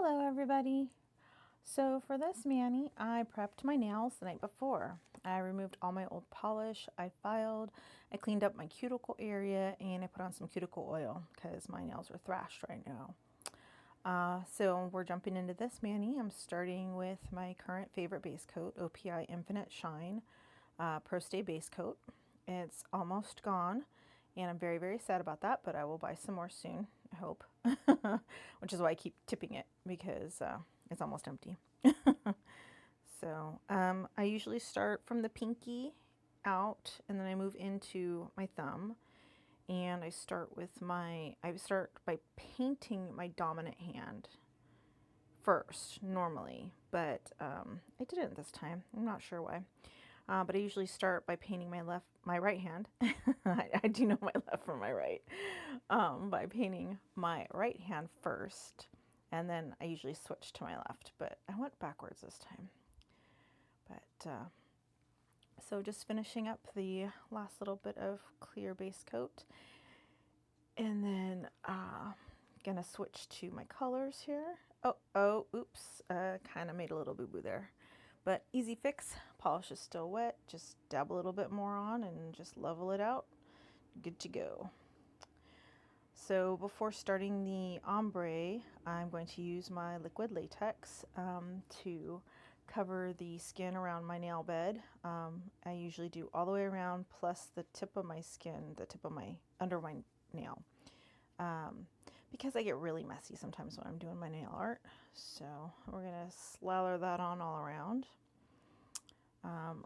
Hello everybody! So for this mani, I prepped my nails the night before. I removed all my old polish, I filed, I cleaned up my cuticle area, and I put on some cuticle oil because my nails are thrashed right now. So we're jumping into this mani. I'm starting with my current favorite base coat, OPI Infinite Shine Prostay base coat. It's almost gone, and I'm very, very sad about that, but I will buy some more soon, I hope. Which is why I keep tipping it, because it's almost empty. So I usually start from the pinky out, and then I move into my thumb, and I start by painting my dominant hand first normally, but I didn't this time. I'm not sure why. But I usually start by painting my right hand. I do know my left from my right. By painting my right hand first, and then I usually switch to my left, but I went backwards this time. But so just finishing up the last little bit of clear base coat, and then gonna switch to my colors here. Oops, kind of made a little boo-boo there. But easy fix, polish is still wet, just dab a little bit more on and just level it out. Good to go. So before starting the ombre, I'm going to use my liquid latex to cover the skin around my nail bed. I usually do all the way around plus the tip of my skin, under my nail. Because I get really messy sometimes when I'm doing my nail art. So we're gonna slather that on all around.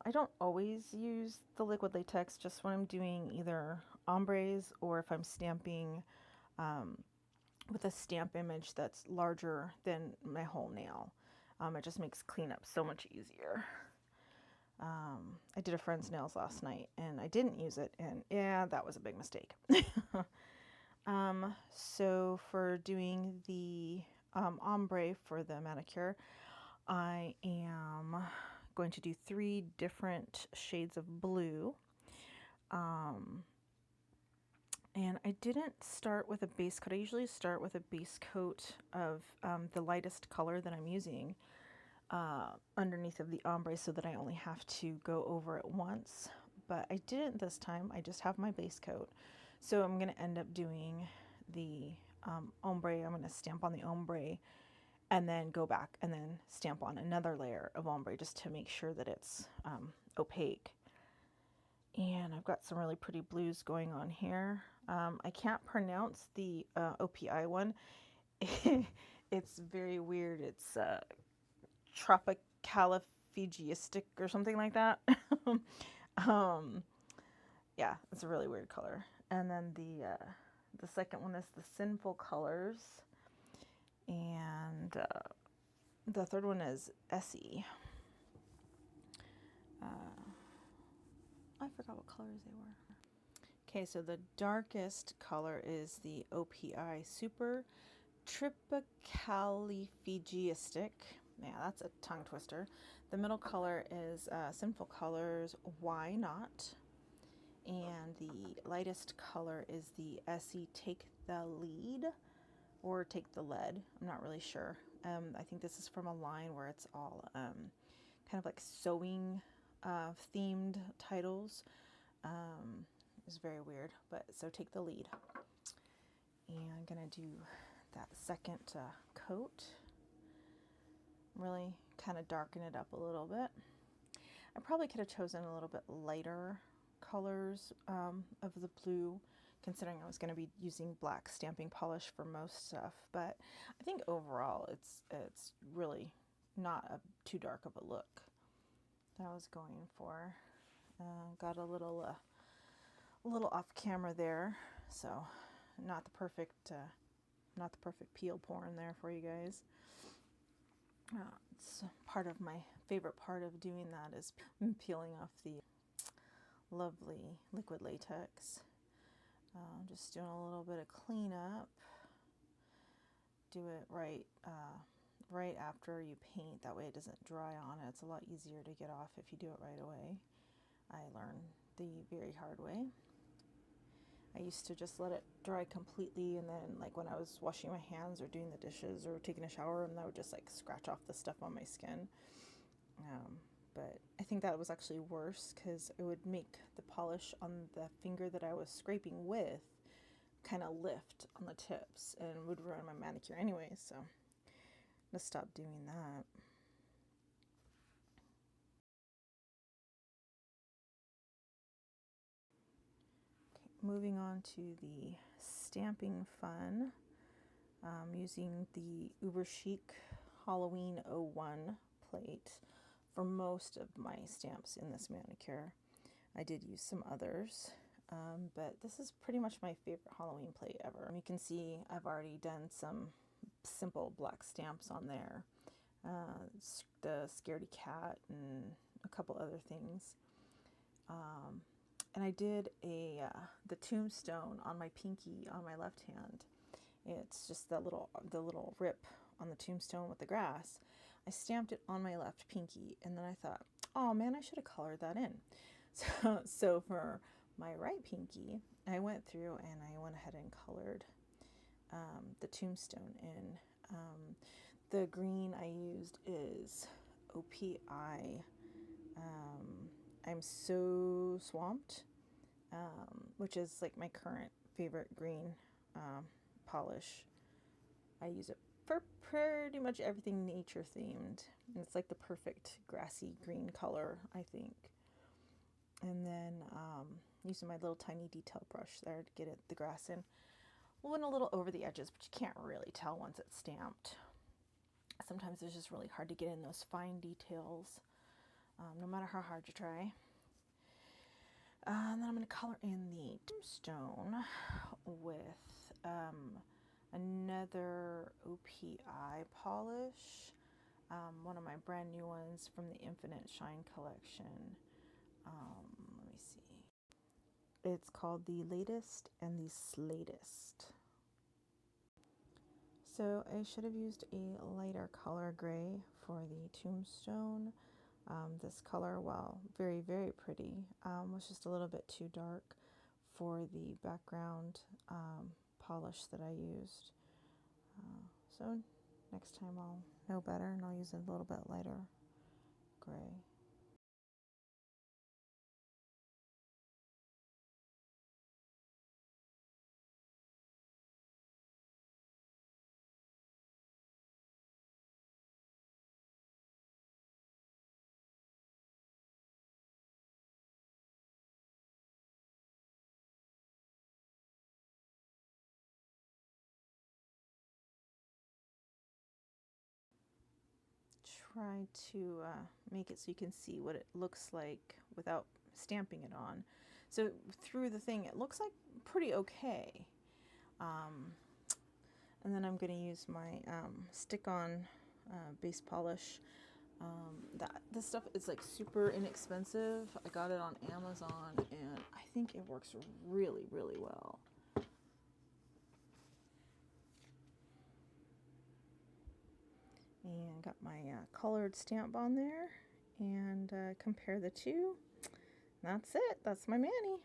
I don't always use the liquid latex, just when I'm doing either ombres or if I'm stamping with a stamp image that's larger than my whole nail. It just makes cleanup so much easier. I did a friend's nails last night and I didn't use it, and yeah, that was a big mistake. So for doing the ombre for the manicure, I am going to do 3 different shades of blue. And I didn't start with a base coat. I usually start with a base coat of the lightest color that I'm using underneath of the ombre, so that I only have to go over it once. But I didn't this time. I just have my base coat. So I'm going to end up doing the ombre. I'm going to stamp on the ombre and then go back and then stamp on another layer of ombre just to make sure that it's opaque. And I've got some really pretty blues going on here. I can't pronounce the OPI one. It's very weird. It's Trip-i-cal-i-fiji-istic or something like that. Yeah, it's a really weird color. And then the second one is the Sinful Colors, and the third one is Essie. I forgot what colors they were. Okay, so the darkest color is the OPI Super Trip-i-cal-i-fiji-istic. Yeah, that's a tongue twister. The middle color is Sinful Colors Why Not. And the lightest color is the Essie Take the Lead, or Take the Lead. I'm not really sure. I think this is from a line where it's all kind of like sewing themed titles. It's very weird, but so Take the Lead. And I'm gonna do that second coat. Really kind of darken it up a little bit. I probably could have chosen a little bit lighter colors of the blue, considering I was going to be using black stamping polish for most stuff. But I think overall it's really not too dark of a look that I was going for. Got a little off camera there, so not the perfect peel pouring there for you guys. It's part of my favorite part of doing that is peeling off the lovely liquid latex. Just doing a little bit of cleanup. Do it right after you paint. That way it doesn't dry on it. It's a lot easier to get off if you do it right away. I learned the very hard way. I used to just let it dry completely, and then like when I was washing my hands or doing the dishes or taking a shower, and I would just like scratch off the stuff on my skin. But I think that was actually worse because it would make the polish on the finger that I was scraping with kind of lift on the tips and would ruin my manicure anyway, so I'm gonna stop doing that. Moving on to the stamping fun, using the UberChic Halloween-01 plate for most of my stamps in this manicure. I did use some others, but this is pretty much my favorite Halloween plate ever. You can see I've already done some simple black stamps on there, the scaredy cat and a couple other things. And I did the tombstone on my pinky on my left hand. It's just the little rip on the tombstone with the grass. I stamped it on my left pinky, and then I thought, oh man, I should have colored that in. So for my right pinky, I went through and I went ahead and colored the tombstone in. The green I used is OPI I'm So Swamped, which is like my current favorite green polish. I use it for pretty much everything nature themed. And it's like the perfect grassy green color, I think. And then using my little tiny detail brush there to get the grass in. Went a little over the edges, but you can't really tell once it's stamped. Sometimes it's just really hard to get in those fine details, no matter how hard you try. And then I'm going to color in the tombstone with another OPI polish, one of my brand new ones from the Infinite Shine collection. Let me see. It's called the Latest and the Slatest. So I should have used a lighter color gray for the tombstone. This color, while very, very pretty, was just a little bit too dark for the background polish that I used. So next time I'll know better and I'll use a little bit lighter gray. Try to make it so you can see what it looks like without stamping it on. So through the thing, it looks like pretty okay. And then I'm going to use my stick-on base polish. This stuff is like super inexpensive. I got it on Amazon, and I think it works really, really well. And got my colored stamp on there, and compare the two. That's it. That's my mani.